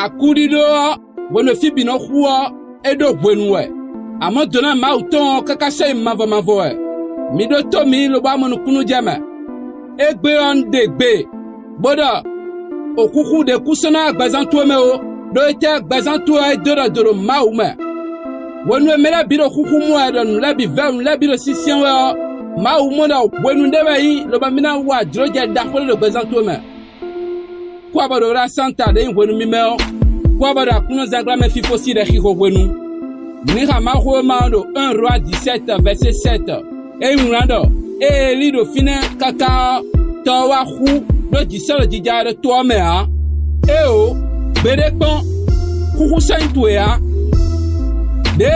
akudido wono fibino huo edo wenwe amadona mauton kakashe mavo mido to mi lo ba monu kunu jama egbe on degbe boda okuku de kusana gbazanto me o do ite gbazanto e doro maume wonu mela biro kuku mu adon labi vem labi do sisien we mau moda wonu ndebe yi lo ba mina wa droje da ko do gbazanto me kwa ba do ra santa de wonu mi me o kwa ba da kunu zangla me fifo si de hiho wonu ni ha ma ho ma do 1 roi 17 verset 7 e murando e li do fine kaka to wa hu do jiselo jijare to me a e o bere pon kuku santu ya de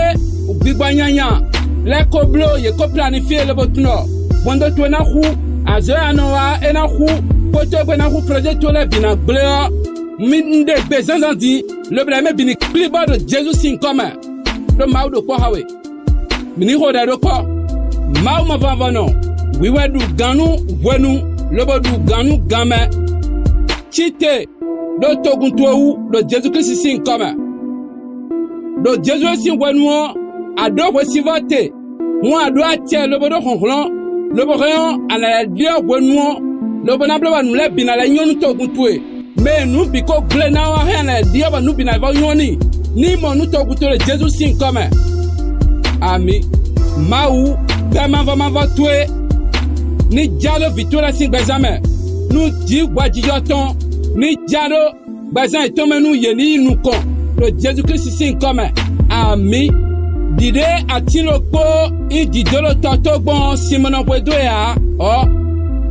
ubigbanyanya le koblo ye ko planifier le botuno bondo to na hu azo anoa e na hu poto be na hu projet to le bina bleu minde bezanzandi le blame bini klibo de Jesus sin commun do maudo ko hawe mini hoda do ko mau ma vanvano we wedu ganu wenu lobo du ganu game chite do toguntowu do Jesus Christ sin commun do Jesus sin wenu ado ko sivote mo ado atie lobo do honhon lobo reon ala dio wenu lobo na bla nu le bina la nyonu toguntoe me nu biko gle na wa hena dio ba nu bina va nyoni ni mo nu toguntoe Jesus sin commun ami mau kama va tuer ni jalo victoire sin bezame nu di gwaji yoton ni jalo bazan etomenu yeni nu kon le Jesus Christ sin commun ami dide atiloko ididolo totogbon simono bwedo ya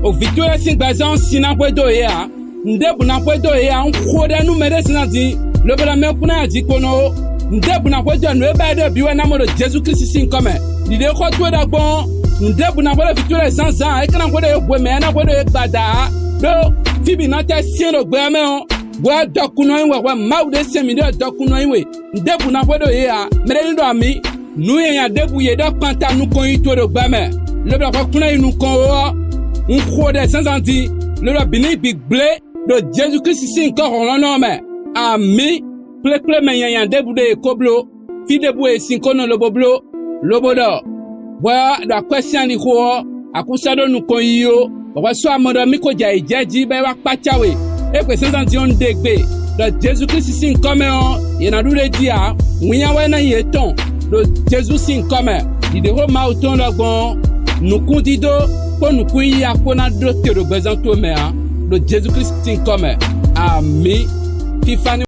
o victoire sin bazan sinan bwedo ya ndebu na bwedo ya nkoda nu medecina di le bela me kuna di kono ndebu na bwedo no eba de biwe na mo de Jesus Christ sin commun dide ko to da gbon ndebu na bwedo victoire zanzan e kana bwedo egwe me na bwedo egbada do fibi na te sien do gbe me o gwa dokuno inwe wa maude semi de dokuno inwe ndebu na bwedo ya mere ndo ami nu ya debu ye do kwanta nu kon ito do gbe me le do ko kuna inu kon o nko de zanzandi le do bini big ble do Jesus Christ sin ko ron me ami ple me yan debu de koblo fi debu e sin kono loboblo lobodo wa da question ni ko akusado nu kon yo wa so amodo mi ko ja ijeji be wa pachawe e pe zanzandi on degbe do Jesus Christ sin come on yana dure dia wiyan wa na yeton do Jesus sin come di de ho ma oton logbon nukun dido ko nukun yi akona do tero bezanto me do Jesus Christ sin come ami fifani